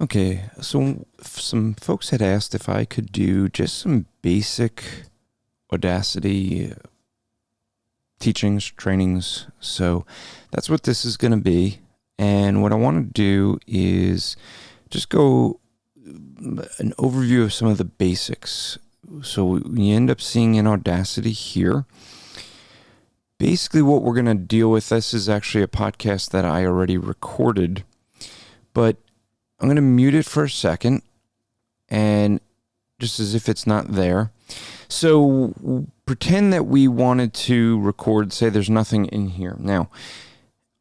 Okay, so some folks had asked if I could do just some basic Audacity teachings, trainings. So that's what this is going to be. And what I want to do is just go an overview of some of the basics. So we end up seeing in Audacity here. Basically what we're going to deal with, this is actually a podcast that I already recorded, but I'm going to mute it for a second and just as if it's not there. So pretend that we wanted to record, say there's nothing in here. Now,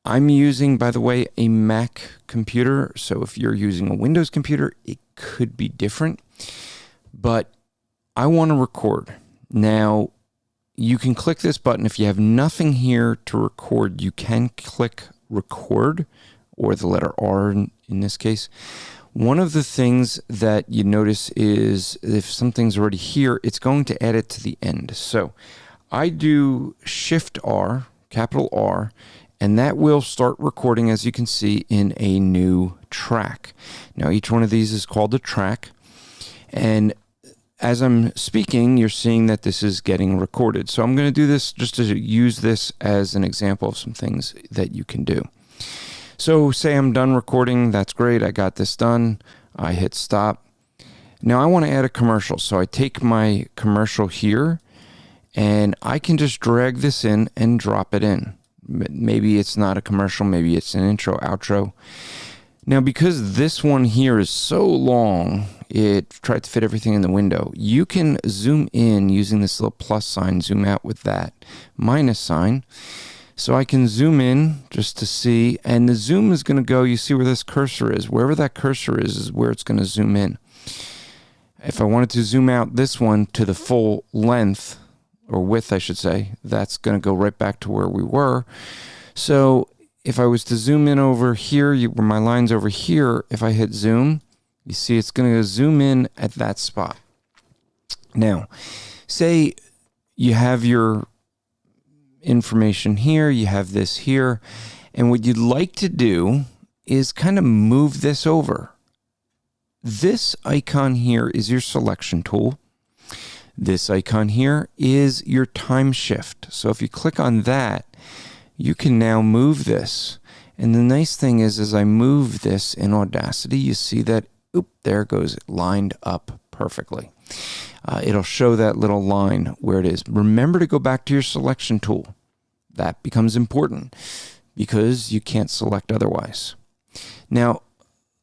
I'm using, by the way, a Mac computer. So if you're using a Windows computer, it could be different. But I want to record. Now, you can click this button. If you have nothing here to record, you can click record, or the letter R in this case. One of the things that you notice is if something's already here, it's going to add it to the end. So I do Shift R, capital R, and that will start recording, as you can see, in a new track. Now, each one of these is called a track. And as I'm speaking, you're seeing that this is getting recorded. So I'm going to do this just to use this as an example of some things that you can do. So say I'm done recording. That's great. I got this done. I hit stop. Now I want to add a commercial. So I take my commercial here and I can just drag this in and drop it in. Maybe it's not a commercial. Maybe it's an intro, outro. Now, because this one here is so long, it tried to fit everything in the window. You can zoom in using this little plus sign, zoom out with that minus sign. So I can zoom in just to see, and the zoom is going to go, you see where this cursor is. Wherever that cursor is where it's going to zoom in. If I wanted to zoom out this one to the full length, or width I should say, that's going to go right back to where we were. So if I was to zoom in over here, where my line's over here, if I hit zoom, you see it's going to zoom in at that spot. Now, say you have your information here, you have this here, and what you'd like to do is kind of move this over. This icon here is your selection tool. This icon here is your time shift. So if you click on that, you can now move this. And the nice thing is, as I move this in Audacity, you see that, there it goes, lined up perfectly. It'll show that little line where it is. Remember to go back to your selection tool. That becomes important because you can't select otherwise. Now,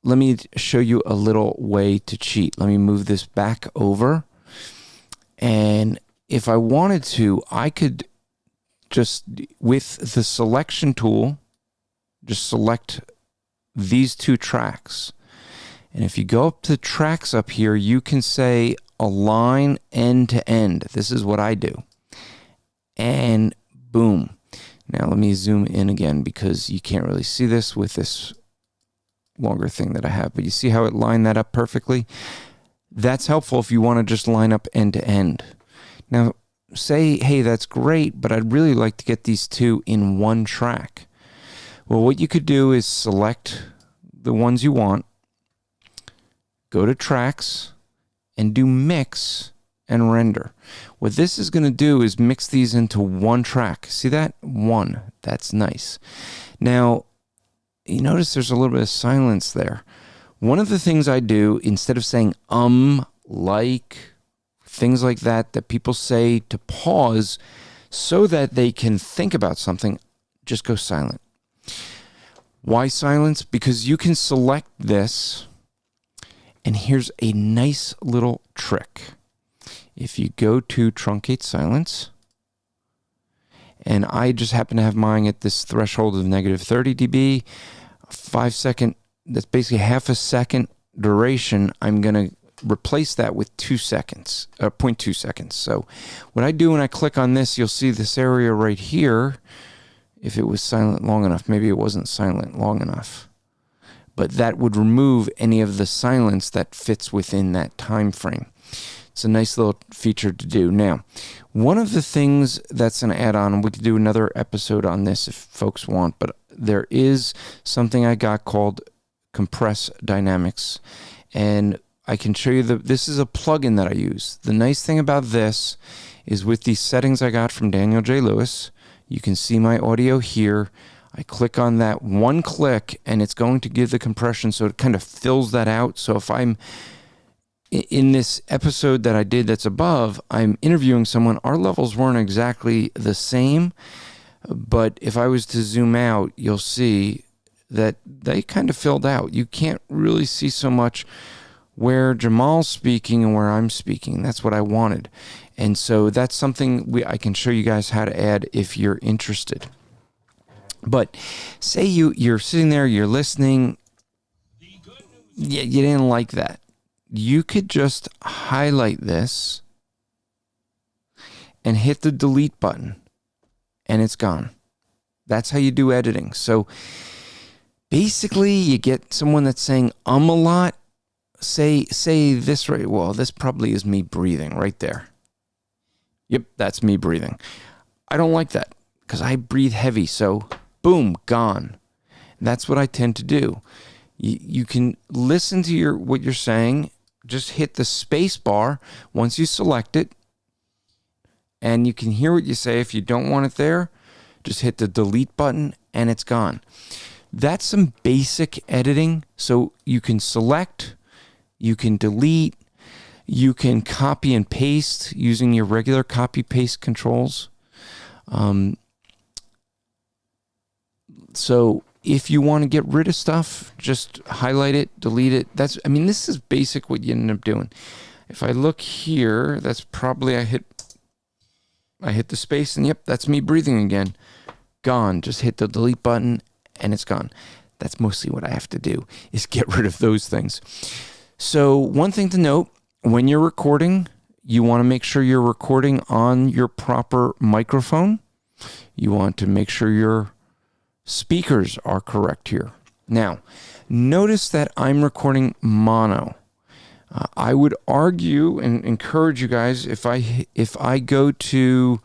let me show you a little way to cheat. Let me move this back over. And if I wanted to, I could just, with the selection tool, just select these two tracks. And if you go up to tracks up here, you can say align end to end. This is what I do. And boom. Now let me zoom in again because you can't really see this with this longer thing that I have. But you see how it lined that up perfectly? That's helpful if you want to just line up end to end. Now say, hey, that's great, but I'd really like to get these two in one track. Well, what you could do is select the ones you want, go to tracks, and do mix and render. What this is going to do is mix these into one track. See that? One. That's nice. Now, you notice there's a little bit of silence there. One of the things I do, instead of saying like, things like that people say to pause so that they can think about something, just go silent. Why silence? Because you can select this, and here's a nice little trick. If you go to truncate silence, and I just happen to have mine at this threshold of negative 30 dB, 5 second, that's basically half a second duration, I'm going to replace that with 2 seconds, 0.2 seconds. So what I do when I click on this, you'll see this area right here. If it was silent long enough, maybe it wasn't silent long enough, but that would remove any of the silence that fits within that time frame. It's a nice little feature to do. Now, one of the things that's an add-on, we could do another episode on this if folks want, but there is something I got called compress dynamics. And I can show you this is a plugin that I use. The nice thing about this is with these settings I got from Daniel J. Lewis, you can see my audio here. I click on that one click and it's going to give the compression, so it kind of fills that out. So if I'm in this episode that I did that's above, I'm interviewing someone, our levels weren't exactly the same, but if I was to zoom out, you'll see that they kind of filled out. You can't really see so much where Jamal's speaking and where I'm speaking. That's what I wanted. And so that's something I can show you guys how to add if you're interested. But say you're sitting there, you're listening, you didn't like that. You could just highlight this and hit the delete button and it's gone. That's how you do editing. So basically you get someone that's saying a lot. Say this right. Well, this probably is me breathing right there. Yep, that's me breathing. I don't like that because I breathe heavy. So boom, gone. That's what I tend to do. You can listen to what you're saying. Just hit the space bar once you select it, and you can hear what you say. If you don't want it there, just hit the delete button and it's gone. That's some basic editing. So you can select, you can delete, you can copy and paste using your regular copy paste controls. So if you want to get rid of stuff, just highlight it, delete it. This is basic what you end up doing. If I look here, that's probably I hit the space and yep, that's me breathing again. Gone. Just hit the delete button and it's gone. That's mostly what I have to do, is get rid of those things. So one thing to note, when you're recording, you want to make sure you're recording on your proper microphone. You want to make sure your speakers are correct here. Now, notice that I'm recording mono. I would argue and encourage you guys, if I go to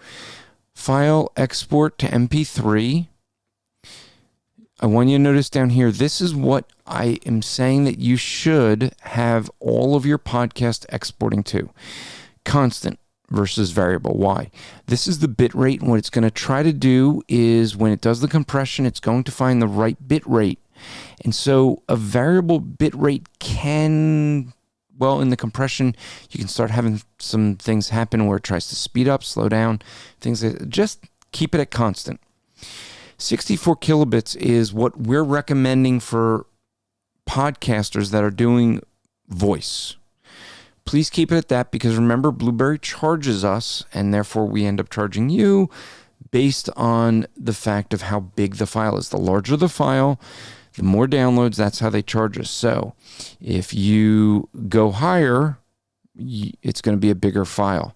File, Export to MP3, I want you to notice down here, this is what I am saying that you should have all of your podcast exporting to. Constant versus variable. Why? This is the bit rate, and what it's going to try to do is when it does the compression, it's going to find the right bit rate. And so a variable bit rate can, in the compression, you can start having some things happen where it tries to speed up, slow down, things like that. Just keep it at constant. 64 kilobits is what we're recommending for podcasters that are doing voice. Please keep it at that, because remember, Blueberry charges us, and therefore we end up charging you based on the fact of how big the file is. The larger the file, the more downloads, that's how they charge us. So if you go higher, it's going to be a bigger file.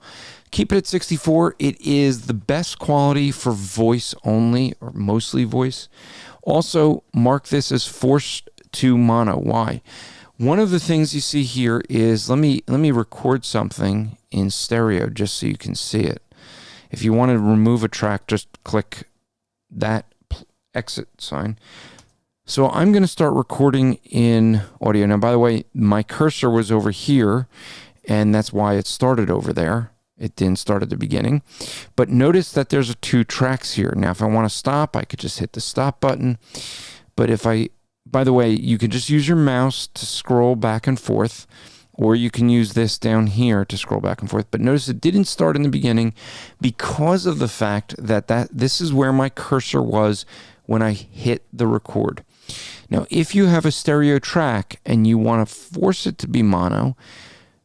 Keep it at 64. It is the best quality for voice only, or mostly voice. Also, mark this as forced to mono. Why? One of the things you see here is, let me record something in stereo just so you can see it. If you want to remove a track, just click that exit sign. So I'm going to start recording in audio. Now, by the way, my cursor was over here, and that's why it started over there. It didn't start at the beginning. But notice that there's 2 tracks here. Now, if I want to stop, I could just hit the stop button. But by the way, you can just use your mouse to scroll back and forth, or you can use this down here to scroll back and forth. But notice it didn't start in the beginning because of the fact that this is where my cursor was when I hit the record. Now, if you have a stereo track and you want to force it to be mono,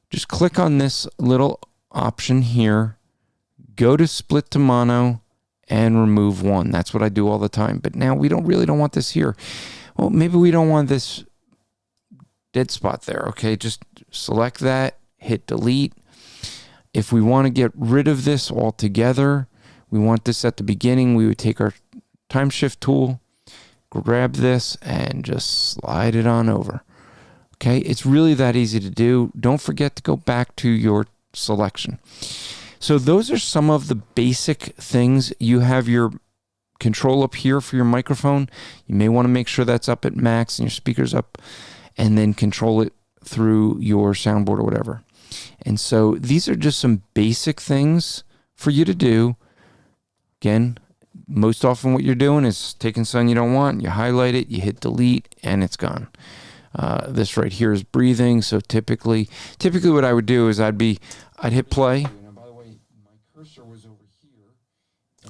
just click on this little option here, go to split to mono, and remove one. That's what I do all the time. But now we don't want this here. Well, maybe we don't want this dead spot there. Okay, just select that, hit delete. If we want to get rid of this altogether, we want this at the beginning, we would take our time shift tool, grab this, and just slide it on over. Okay, it's really that easy to do. Don't forget to go back to your selection. So those are some of the basic things. You have your control up here for your microphone. You may want to make sure that's up at max and your speaker's up, and then control it through your soundboard or whatever. And so these are just some basic things for you to do. Again, most often what you're doing is taking something you don't want, you highlight it, you hit delete, and it's gone. This right here is breathing. So typically what I would do is I'd hit play. By the way, my cursor was over here.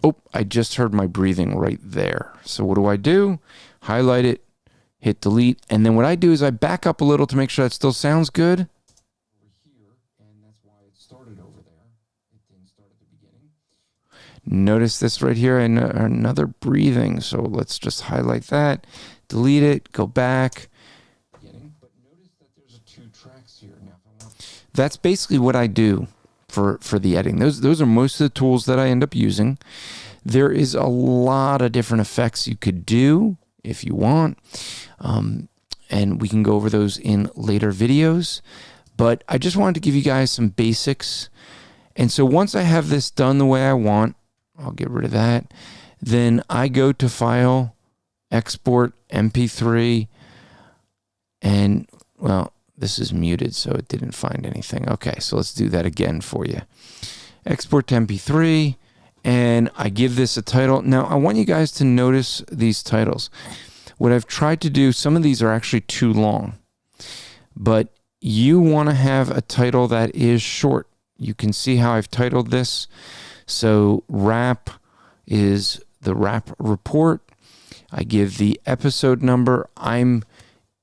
Oh, I just heard my breathing right there. So what do? Highlight it, hit delete, and then what I do is I back up a little to make sure that still sounds good. Over here, and that's why it started over there. It didn't start at the beginning. Notice this right here, and another breathing. So let's just highlight that, delete it, go back. But notice that there's 2 tracks here. Now, that's basically what I do for the editing. Those are most of the tools that I end up using. There is a lot of different effects you could do if you want, and we can go over those in later videos. But I just wanted to give you guys some basics. And so once I have this done the way I want, I'll get rid of that. Then I go to File, Export, MP3, and, well, this is muted, so it didn't find anything. Okay, so let's do that again for you. Export to MP3, and I give this a title. Now, I want you guys to notice these titles. What I've tried to do, some of these are actually too long, but you want to have a title that is short. You can see how I've titled this. So rap is the rap report. I give the episode number. I'm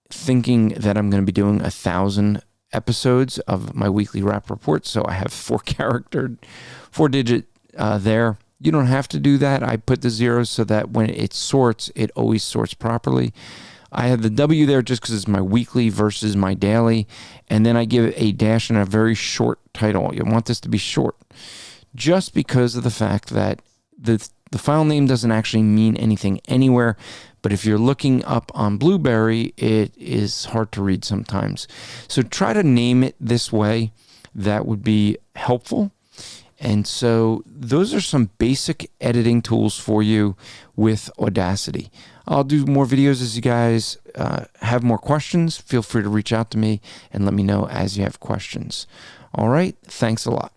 thinking that I'm going to be doing 1,000 episodes of my weekly rap report. So I have 4-digit there. You don't have to do that. I put the zeros so that when it sorts, it always sorts properly. I have the W there just because it's my weekly versus my daily. And then I give a dash and a very short title. You want this to be short just because of the fact that the file name doesn't actually mean anything anywhere. But if you're looking up on Blueberry, it is hard to read sometimes. So try to name it this way. That would be helpful. And so those are some basic editing tools for you with Audacity. I'll do more videos as you guys have more questions. Feel free to reach out to me and let me know as you have questions. All right. Thanks a lot.